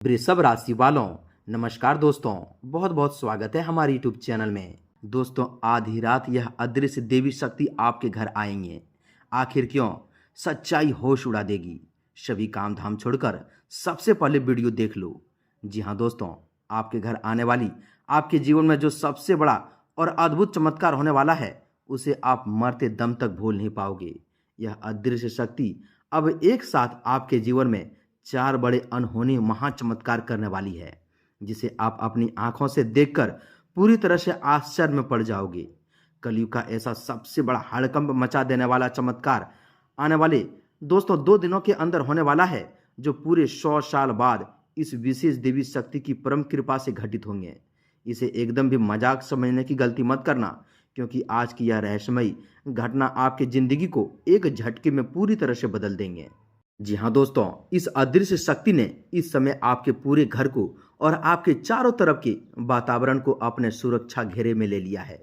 वृषभ राशि वालों, नमस्कार दोस्तों। बहुत बहुत स्वागत है हमारे यूट्यूब चैनल में। दोस्तों, आधी रात यह अदृश्य देवी शक्ति आपके घर आएंगे। आखिर क्यों? सच्चाई होश उड़ा देगी। सभी काम धाम छोड़कर सबसे पहले वीडियो देख लो। जी हाँ दोस्तों, आपके घर आने वाली आपके जीवन में जो सबसे बड़ा और अद्भुत चमत्कार होने वाला है, उसे आप मरते दम तक भूल नहीं पाओगे। यह अदृश्य शक्ति अब एक साथ आपके जीवन में 4 बड़े अनहोनी महाचमत्कार करने वाली है, जिसे आप अपनी आंखों से देखकर पूरी तरह से आश्चर्य में पड़ जाओगे। कलयुग का ऐसा सबसे बड़ा हड़कंप मचा देने वाला चमत्कार आने वाले दोस्तों 2 दिनों के अंदर होने वाला है, जो पूरे 100 साल बाद इस विशेष देवी शक्ति की परम कृपा से घटित होंगे। इसे एकदम भी मजाक समझने की गलती मत करना, क्योंकि आज की यह रहस्यमयी घटना आपकी जिंदगी को एक झटके में पूरी तरह से बदल देंगे। जी हाँ दोस्तों, इस अदृश्य शक्ति ने इस समय आपके पूरे घर को और आपके चारों तरफ के वातावरण को अपने सुरक्षा घेरे में ले लिया है।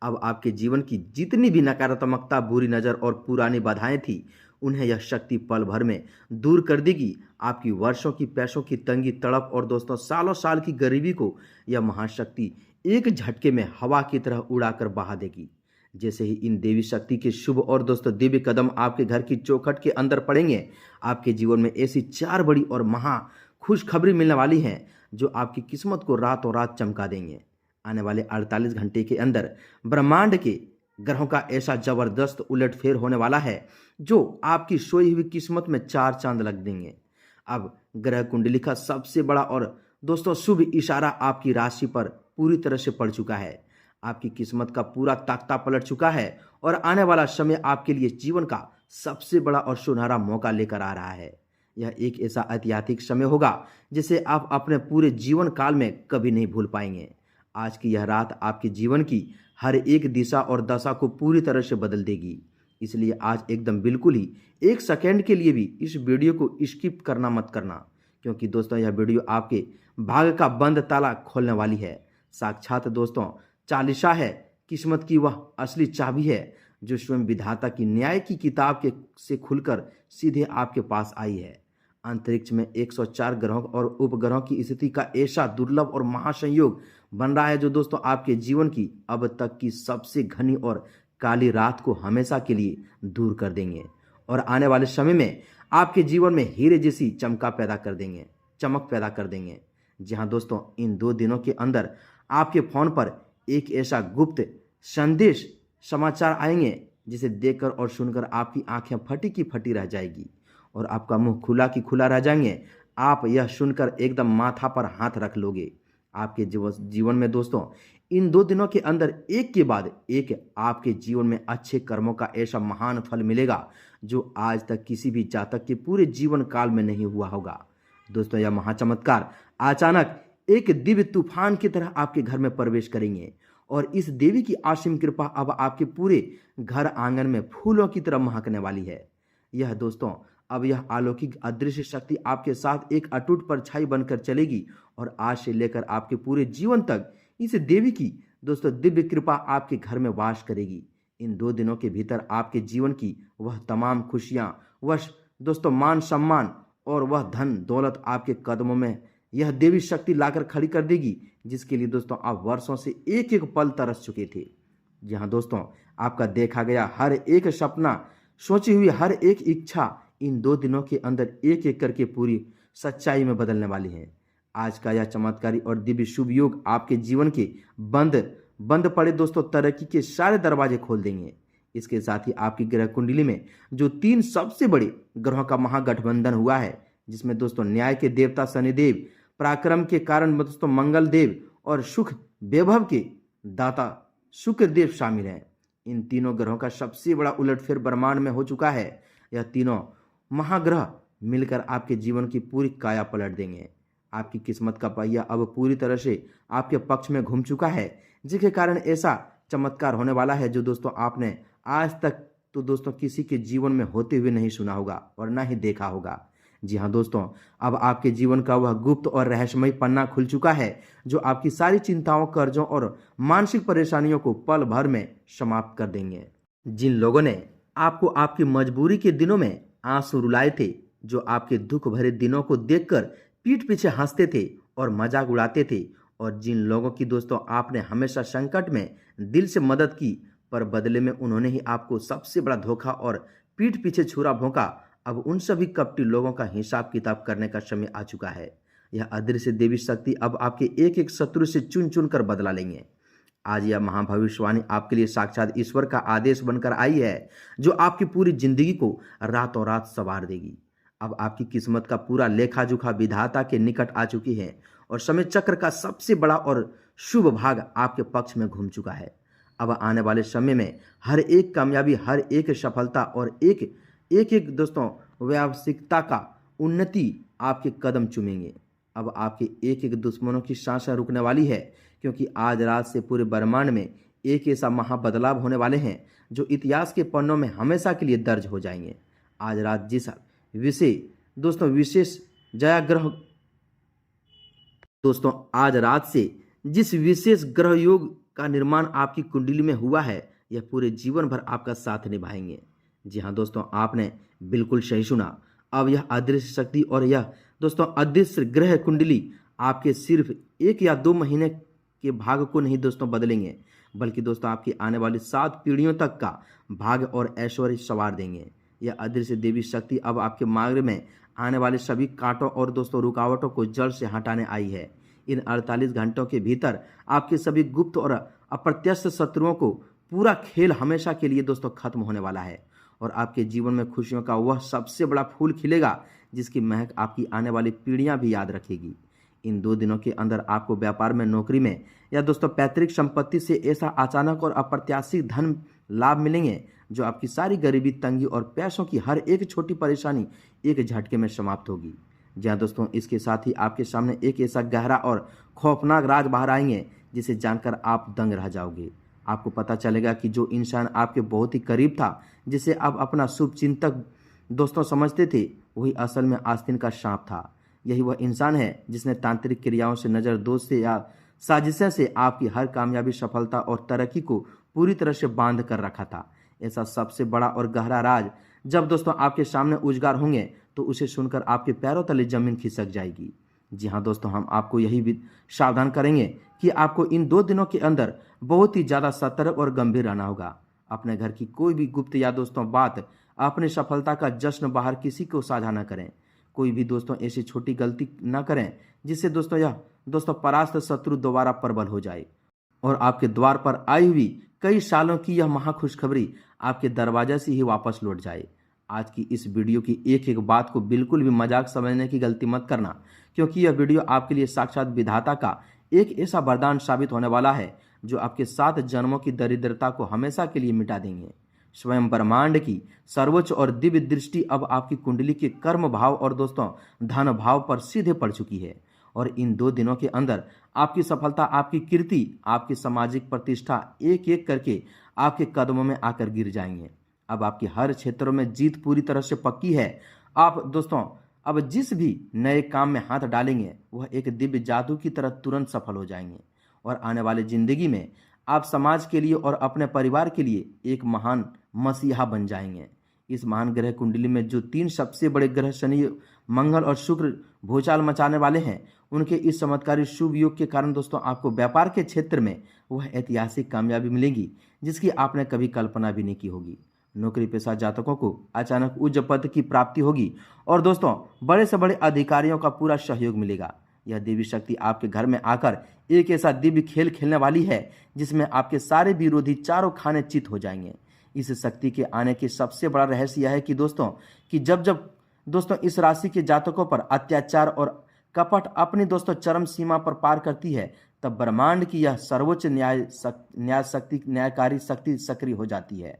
अब आपके जीवन की जितनी भी नकारात्मकता, बुरी नज़र और पुरानी बाधाएं थी, उन्हें यह शक्ति पल भर में दूर कर देगी। आपकी वर्षों की पैसों की तंगी, तड़प और दोस्तों सालों साल की गरीबी को यह महाशक्ति एक झटके में हवा की तरह उड़ाकर बहा देगी। जैसे ही इन देवी शक्ति के शुभ और दोस्तों दिव्य कदम आपके घर की चौखट के अंदर पड़ेंगे, आपके जीवन में ऐसी 4 बड़ी और महा खुशखबरी मिलने वाली हैं, जो आपकी किस्मत को रातों रात चमका देंगे। आने वाले 48 घंटे के अंदर ब्रह्मांड के ग्रहों का ऐसा जबरदस्त उलटफेर होने वाला है, जो आपकी सोई हुई किस्मत में 4 चांद लग देंगे। अब ग्रह कुंडली का सबसे बड़ा और दोस्तों शुभ इशारा आपकी राशि पर पूरी तरह से पड़ चुका है। आपकी किस्मत का पूरा ताकता पलट चुका है और आने वाला समय आपके लिए जीवन का सबसे बड़ा और सुनहरा मौका लेकर आ रहा है। यह एक ऐसा ऐतिहासिक समय होगा जिसे आप अपने पूरे जीवन काल में कभी नहीं भूल पाएंगे। आज की यह रात आपके जीवन की हर एक दिशा और दशा को पूरी तरह से बदल देगी। इसलिए आज एकदम बिल्कुल ही 1 सेकेंड के लिए भी इस वीडियो को स्किप करना मत करना, क्योंकि दोस्तों यह वीडियो आपके भाग्य का बंद ताला खोलने वाली है। साक्षात दोस्तों चालीसा है, किस्मत की वह असली चाबी है, जो स्वयं विधाता की न्याय की किताब के से खुलकर सीधे आपके पास आई है। अंतरिक्ष में 104 ग्रहों और उपग्रहों की स्थिति का ऐसा दुर्लभ और महासंयोग बन रहा है, जो दोस्तों आपके जीवन की अब तक की सबसे घनी और काली रात को हमेशा के लिए दूर कर देंगे और आने वाले समय में आपके जीवन में हीरे जैसी चमक पैदा कर देंगे। जी हाँ दोस्तों, इन 2 दिनों के अंदर आपके फोन पर एक ऐसा गुप्त संदेश समाचार आएंगे, जिसे देखकर और सुनकर आपकी आंखें फटी की फटी रह जाएगी और आपका मुंह खुला की खुला रह जाएंगे। आप यह सुनकर एकदम माथा पर हाथ रख लोगे। आपके जीवन में दोस्तों इन 2 दिनों के अंदर एक के बाद एक आपके जीवन में अच्छे कर्मों का ऐसा महान फल मिलेगा, जो आज तक किसी भी जातक के पूरे जीवन काल में नहीं हुआ होगा। दोस्तों, यह महाचमत्कार अचानक एक दिव्य तूफान की तरह आपके घर में प्रवेश करेंगे और इस देवी की असीम कृपा अब आपके पूरे घर आंगन में फूलों की तरह महकने वाली है। यह दोस्तों अब यह अलौकिक अदृश्य शक्ति आपके साथ एक अटूट परछाई बनकर चलेगी और आज से लेकर आपके पूरे जीवन तक इस देवी की दोस्तों दिव्य कृपा आपके घर में वास करेगी। इन 2 दिनों के भीतर आपके जीवन की वह तमाम खुशियां, वह दोस्तों मान सम्मान और वह धन दौलत आपके कदमों में यह देवी शक्ति लाकर खड़ी कर देगी, जिसके लिए दोस्तों आप वर्षों से एक एक पल तरस चुके थे। जी हाँ दोस्तों, आपका देखा गया हर एक सपना, सोची हुई हर एक इच्छा इन 2 दिनों के अंदर एक एक करके पूरी सच्चाई में बदलने वाली है। आज का यह चमत्कारी और दिव्य शुभ योग आपके जीवन के बंद पड़े दोस्तों तरक्की के सारे दरवाजे खोल देंगे। इसके साथ ही आपकी ग्रह कुंडली में जो 3 सबसे बड़े ग्रहों का महागठबंधन हुआ है, जिसमें दोस्तों न्याय के देवता शनिदेव, पराक्रम के कारण दोस्तों मंगल देव और सुख वैभव के दाता शुक्र देव शामिल हैं। इन तीनों ग्रहों का सबसे बड़ा उलटफेर ब्रह्मांड में हो चुका है। यह तीनों महाग्रह मिलकर आपके जीवन की पूरी काया पलट देंगे। आपकी किस्मत का पहिया अब पूरी तरह से आपके पक्ष में घूम चुका है, जिसके कारण ऐसा चमत्कार होने वाला है, जो दोस्तों आपने आज तक तो दोस्तों किसी के जीवन में होते हुए नहीं सुना होगा और ना ही देखा होगा। जी हाँ दोस्तों, अब आपके जीवन का वह गुप्त और रहस्यमय पन्ना खुल चुका है, जो आपकी सारी चिंताओं, कर्जों और मानसिक परेशानियों को पल भर में समाप्त कर देंगे। जिन लोगों ने आपको आपकी मजबूरी के दिनों में आंसू रुलाए थे, जो आपके दुख भरे दिनों को देखकर पीठ पीछे हंसते थे और मजाक उड़ाते थे, और जिन लोगों की दोस्तों आपने हमेशा संकट में दिल से मदद की, पर बदले में उन्होंने ही आपको सबसे बड़ा धोखा और पीठ पीछे छुरा भोंका, अब उन सभी कपटी लोगों का हिसाब किताब करने का समय आ चुका है। यह अदृश्य देवी शक्ति अब आपके एक एक शत्रु से चुन चुन कर बदला लेंगे। आज यह महाभविष्यवाणी आपके लिए साक्षात ईश्वर का आदेश बनकर आई है, जो आपकी पूरी जिंदगी को रातों रात संवार देगी। अब आपकी किस्मत का पूरा लेखा जोखा विधाता के निकट आ चुकी है, और समय चक्र का सबसे बड़ा और शुभ भाग आपके पक्ष में घूम चुका है। अब आने वाले समय में हर एक कामयाबी, हर एक सफलता और एक एक एक दोस्तों व्यावसायिकता का उन्नति आपके कदम चूमेंगे। अब आपके एक एक दुश्मनों की सांसें रुकने वाली है, क्योंकि आज रात से पूरे ब्रह्मांड में एक ऐसा महाबदलाव होने वाले हैं जो इतिहास के पन्नों में हमेशा के लिए दर्ज हो जाएंगे। आज रात विशेष जयाग्रह दोस्तों आज रात से जिस विशेष ग्रह योग का निर्माण आपकी कुंडली में हुआ है, यह पूरे जीवन भर आपका साथ निभाएंगे। जी हाँ दोस्तों, आपने बिल्कुल सही सुना। अब यह अदृश्य शक्ति और यह दोस्तों अदृश्य ग्रह कुंडली आपके सिर्फ 1 या 2 महीने के भाग को नहीं दोस्तों बदलेंगे, बल्कि दोस्तों आपकी आने वाली 7 पीढ़ियों तक का भाग्य और ऐश्वर्य संवार देंगे। यह अदृश्य देवी शक्ति अब आपके मार्ग में आने वाले सभी कांटों और दोस्तों रुकावटों को जड़ से हटाने आई है। इन 48 घंटों के भीतर आपके सभी गुप्त और अप्रत्यक्ष शत्रुओं को पूरा खेल हमेशा के लिए दोस्तों खत्म होने वाला है, और आपके जीवन में खुशियों का वह सबसे बड़ा फूल खिलेगा जिसकी महक आपकी आने वाली पीढ़ियां भी याद रखेगी। इन 2 दिनों के अंदर आपको व्यापार में, नौकरी में या दोस्तों पैतृक संपत्ति से ऐसा अचानक और अप्रत्याशित धन लाभ मिलेंगे जो आपकी सारी गरीबी, तंगी और पैसों की हर एक छोटी परेशानी एक झटके में समाप्त होगी। जहाँ दोस्तों इसके साथ ही आपके सामने एक ऐसा गहरा और खौफनाक राज बाहर आएंगे जिसे जानकर आप दंग रह जाओगे। आपको पता चलेगा कि जो इंसान आपके बहुत ही करीब था, जिसे आप अपना शुभ चिंतक दोस्तों समझते थे, वही असल में आस्तीन का सांप था। यही वह इंसान है जिसने तांत्रिक क्रियाओं से, नज़र दोष से या साजिशें से आपकी हर कामयाबी, सफलता और तरक्की को पूरी तरह से बांध कर रखा था। ऐसा सबसे बड़ा और गहरा राज जब दोस्तों आपके सामने उजागर होंगे तो उसे सुनकर आपके पैरों तले जमीन खिसक जाएगी। जी हाँ दोस्तों, हम आपको यही भी सावधान करेंगे कि आपको इन 2 दिनों के अंदर बहुत ही ज़्यादा सतर्क और गंभीर रहना होगा। अपने घर की कोई भी गुप्त या दोस्तों बात, अपनी सफलता का जश्न बाहर किसी को साझा न करें। कोई भी दोस्तों ऐसी छोटी गलती न करें जिससे दोस्तों परास्त शत्रु दोबारा प्रबल हो जाए, और आपके द्वार पर आई हुई कई सालों की यह महाखुशखबरी आपके दरवाजे से ही वापस लौट जाए। आज की इस वीडियो की एक एक बात को बिल्कुल भी मजाक समझने की गलती मत करना, क्योंकि यह वीडियो आपके लिए साक्षात विधाता का एक ऐसा वरदान साबित होने वाला है जो आपके 7 जन्मों की दरिद्रता को हमेशा के लिए मिटा देंगे। स्वयं ब्रह्मांड की सर्वोच्च और दिव्य दृष्टि अब आपकी कुंडली के कर्म भाव और दोस्तों धन भाव पर सीधे पड़ चुकी है, और इन 2 दिनों के अंदर आपकी सफलता, आपकी कीर्ति, आपकी सामाजिक प्रतिष्ठा एक एक करके आपके कदमों में आकर गिर जाएंगे। अब आपके हर क्षेत्रों में जीत पूरी तरह से पक्की है। आप दोस्तों अब जिस भी नए काम में हाथ डालेंगे वह एक दिव्य जादू की तरह तुरंत सफल हो जाएंगे, और आने वाले जिंदगी में आप समाज के लिए और अपने परिवार के लिए एक महान मसीहा बन जाएंगे। इस महान ग्रह कुंडली में जो 3 सबसे बड़े ग्रह शनि, मंगल और शुक्र भूचाल मचाने वाले हैं, उनके इस चमत्कारी शुभ योग के कारण दोस्तों आपको व्यापार के क्षेत्र में वह ऐतिहासिक कामयाबी मिलेगी जिसकी आपने कभी कल्पना भी नहीं की होगी। नौकरी पेशा जातकों को अचानक उच्च पद की प्राप्ति होगी, और दोस्तों बड़े से बड़े अधिकारियों का पूरा सहयोग मिलेगा। यह देवी शक्ति आपके घर में आकर एक ऐसा दिव्य खेल खेलने वाली है जिसमें आपके सारे विरोधी चारों खाने चित हो जाएंगे। इस शक्ति के आने के सबसे बड़ा रहस्य यह है कि जब जब दोस्तों इस राशि के जातकों पर अत्याचार और कपट अपनी दोस्तों चरम सीमा पर पार करती है, तब ब्रह्मांड की यह सर्वोच्च न्यायकारी शक्ति सक्रिय हो जाती है।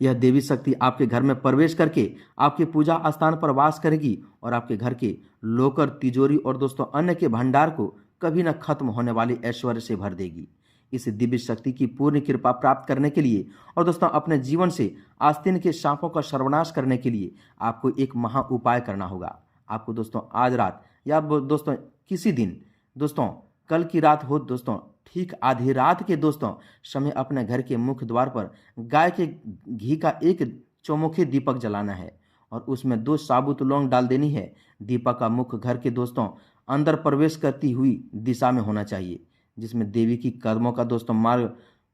यह देवी शक्ति आपके घर में प्रवेश करके आपके पूजा स्थान पर वास करेगी, और आपके घर के लोकर, तिजोरी और दोस्तों अन्न के भंडार को कभी न खत्म होने वाले ऐश्वर्य से भर देगी। इस दिव्य शक्ति की पूर्ण कृपा प्राप्त करने के लिए और दोस्तों अपने जीवन से आस्तीन के सांपों का सर्वनाश करने के लिए आपको एक महा उपाय करना होगा। आपको दोस्तों आज रात या दोस्तों किसी दिन दोस्तों कल की रात हो दोस्तों ठीक आधी रात के दोस्तों समय अपने घर के मुख्य द्वार पर गाय के घी का एक चौमुखी दीपक जलाना है, और उसमें 2 साबुत लौंग डाल देनी है। दीपक का मुख्य घर के दोस्तों अंदर प्रवेश करती हुई दिशा में होना चाहिए, जिसमें देवी की कदमों का दोस्तों मार्ग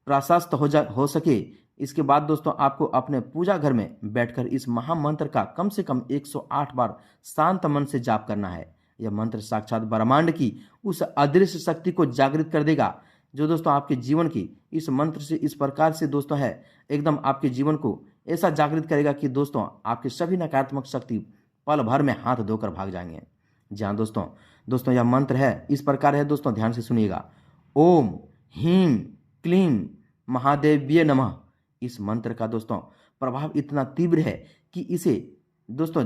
प्रशस्त हो सके। इसके बाद दोस्तों आपको अपने पूजा घर में बैठकर इस महामंत्र का कम से कम 108 बार शांत मन से जाप करना है। यह मंत्र साक्षात ब्रह्मांड की उस अदृश्य शक्ति को जागृत कर देगा, जो दोस्तों आपके जीवन की इस मंत्र से इस प्रकार से दोस्तों है एकदम आपके जीवन को ऐसा जागृत करेगा कि दोस्तों आपके सभी नकारात्मक शक्ति पल भर में हाथ धोकर भाग जाएंगे। जी हाँ दोस्तों यह मंत्र है इस प्रकार है दोस्तों, ध्यान से सुनिएगा। ओम ह्रीं क्लीं महादेव्ये नमः। इस मंत्र का दोस्तों प्रभाव इतना तीव्र है कि इसे दोस्तों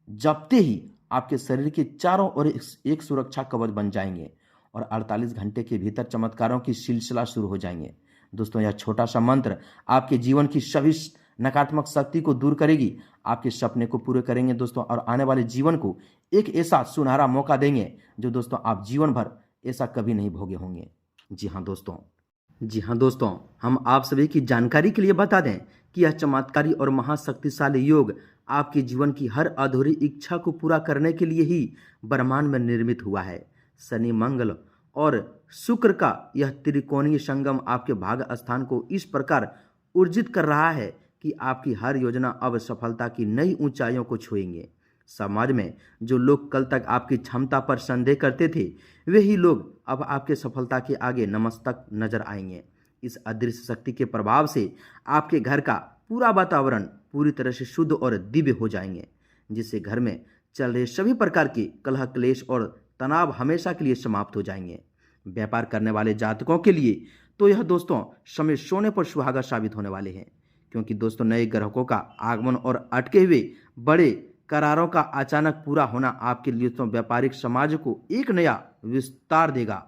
जपते ही आपके शरीर के चारों ओर एक सुरक्षा कवच बन जाएंगे और 48 घंटे के भीतर चमत्कारों की सिलसिला शुरू हो जाएंगे। दोस्तों यह छोटा सा मंत्र आपके जीवन की सभी नकारात्मक शक्ति को दूर करेगी, आपके सपने को पूरे करेंगे दोस्तों, और आने वाले जीवन को एक ऐसा सुनहरा मौका देंगे जो दोस्तों आप जीवन भर ऐसा कभी नहीं भोगे होंगे। जी हाँ दोस्तों, हम आप सभी की जानकारी के लिए बता दें कि यह चमत्कारी और महाशक्तिशाली योग आपके जीवन की हर अधूरी इच्छा को पूरा करने के लिए ही ब्रह्मांड में निर्मित हुआ है। शनि, मंगल और शुक्र का यह त्रिकोणीय संगम आपके भाग्य स्थान को इस प्रकार ऊर्जित कर रहा है कि आपकी हर योजना अब सफलता की नई ऊंचाइयों को छुएंगे। समाज में जो लोग कल तक आपकी क्षमता पर संदेह करते थे, वे ही लोग अब आपके सफलता के आगे नतमस्तक नजर आएंगे। इस अदृश्य शक्ति के प्रभाव से आपके घर का पूरा वातावरण पूरी तरह से शुद्ध और दिव्य हो जाएंगे, जिससे घर में चल रहे सभी प्रकार के कलह, क्लेश और तनाव हमेशा के लिए समाप्त हो जाएंगे। व्यापार करने वाले जातकों के लिए तो यह दोस्तों समय सोने पर सुहागा साबित होने वाले हैं, क्योंकि दोस्तों नए ग्राहकों का आगमन और अटके हुए बड़े करारों का अचानक पूरा होना आपके लिए तो व्यापारिक समाज को एक नया विस्तार देगा।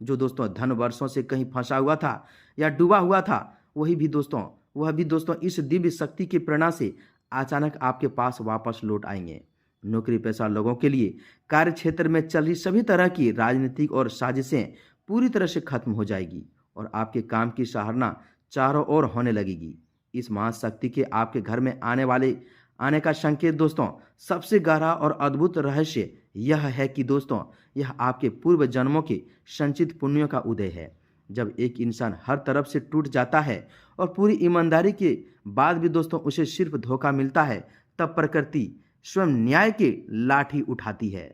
जो दोस्तों धन वर्षों से कहीं फंसा हुआ था या डूबा हुआ था, वह भी दोस्तों इस दिव्य शक्ति की प्रेरणा से अचानक आपके पास वापस लौट आएंगे। नौकरी पेशा लोगों के लिए कार्य क्षेत्र में चल रही सभी तरह की राजनीतिक और साजिशें पूरी तरह से खत्म हो जाएगी और आपके काम की सराहना चारों ओर होने लगेगी। इस महाशक्ति के आपके घर में आने का संकेत दोस्तों सबसे गहरा और अद्भुत रहस्य यह है कि दोस्तों यह आपके पूर्व जन्मों के संचित पुण्यों का उदय है। जब एक इंसान हर तरफ से टूट जाता है और पूरी ईमानदारी के बाद भी दोस्तों उसे सिर्फ धोखा मिलता है, तब प्रकृति स्वयं न्याय की लाठी उठाती है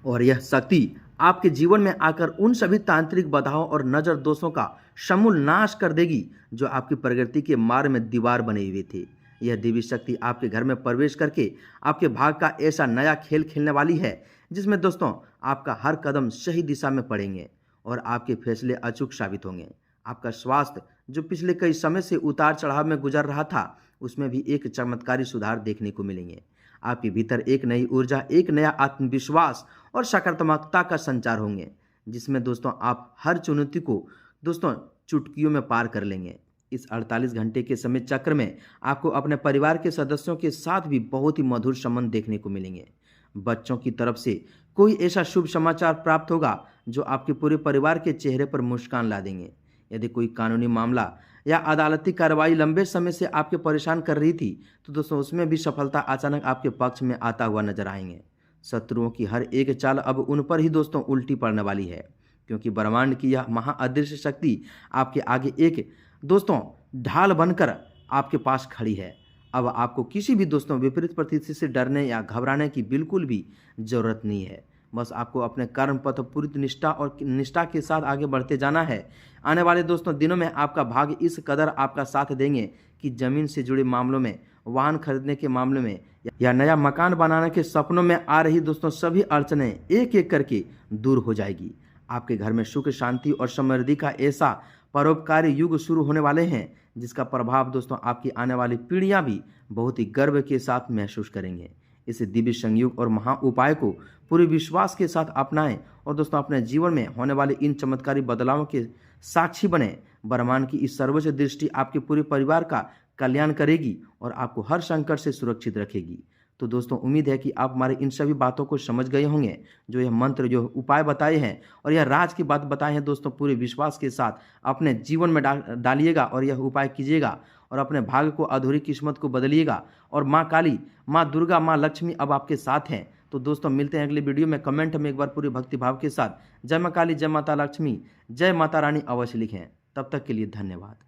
और यह शक्ति आपके जीवन में आकर उन सभी तांत्रिक बाधाओं और नजर दोषों का समूल नाश कर देगी जो आपकी प्रगति के मार्ग में दीवार बने हुए थे। यह देवी शक्ति आपके घर में प्रवेश करके आपके भाग का ऐसा नया खेल खेलने वाली है, जिसमें दोस्तों आपका हर कदम सही दिशा में पड़ेंगे और आपके फैसले अचूक साबित होंगे। आपका स्वास्थ्य जो पिछले कई समय से उतार चढ़ाव में गुजर रहा था, उसमें भी एक चमत्कारी सुधार देखने को मिलेंगे। आपके भीतर एक नई ऊर्जा, एक नया आत्मविश्वास और सकारात्मकता का संचार होंगे, जिसमें दोस्तों आप हर चुनौती को दोस्तों चुटकियों में पार कर लेंगे। इस 48 घंटे के समय चक्र में आपको अपने परिवार के सदस्यों के साथ भी बहुत ही मधुर संबंध देखने को मिलेंगे। बच्चों की तरफ से कोई ऐसा शुभ समाचार प्राप्त होगा जो आपके पूरे परिवार के चेहरे पर मुस्कान ला देंगे। यदि कोई कानूनी मामला या अदालती कार्रवाई लंबे समय से आपके परेशान कर रही थी, तो दोस्तों उसमें भी सफलता अचानक आपके पक्ष में आता हुआ नजर आएंगे। शत्रुओं की हर एक चाल अब उन पर ही दोस्तों उल्टी पड़ने वाली है, क्योंकि ब्रह्मांड की यह महाअदृश्य शक्ति आपके आगे एक दोस्तों ढाल बनकर आपके पास खड़ी है। अब आपको किसी भी दोस्तों विपरीत परिस्थिति से डरने या घबराने की बिल्कुल भी जरूरत नहीं है। बस आपको अपने कर्म पथ पूरी निष्ठा के साथ आगे बढ़ते जाना है। आने वाले दोस्तों दिनों में आपका भाग्य इस कदर आपका साथ देंगे कि जमीन से जुड़े मामलों में, वाहन खरीदने के मामले में या नया मकान बनाने के सपनों में आ रही दोस्तों सभी अड़चनें एक एक करके दूर हो जाएगी। आपके घर में सुख, शांति और समृद्धि का ऐसा परोपकारी युग शुरू होने वाले हैं, जिसका प्रभाव दोस्तों आपकी आने वाली पीढ़ियां भी बहुत ही गर्व के साथ महसूस करेंगे। इस दिव्य संयोग और महा उपाय को पूरे विश्वास के साथ अपनाएं और दोस्तों अपने जीवन में होने वाले इन चमत्कारी बदलावों के साक्षी बने। ब्रह्मांड की इस सर्वोच्च दृष्टि आपके पूरे परिवार का कल्याण करेगी और आपको हर संकट से सुरक्षित रखेगी। तो दोस्तों उम्मीद है कि आप हमारे इन सभी बातों को समझ गए होंगे। जो यह मंत्र, जो उपाय बताए हैं और यह राज की बात बताए हैं दोस्तों, पूरे विश्वास के साथ अपने जीवन में डालिएगा और यह उपाय कीजिएगा और अपने भाग्य को, अधूरी किस्मत को बदलिएगा। और माँ काली, माँ दुर्गा, माँ लक्ष्मी अब आपके साथ हैं। तो दोस्तों मिलते हैं अगली वीडियो में। कमेंट में एक बार पूरे भक्ति भाव के साथ जय मां काली, जय माता लक्ष्मी, जय माता रानी अवश्य लिखें। तब तक के लिए धन्यवाद।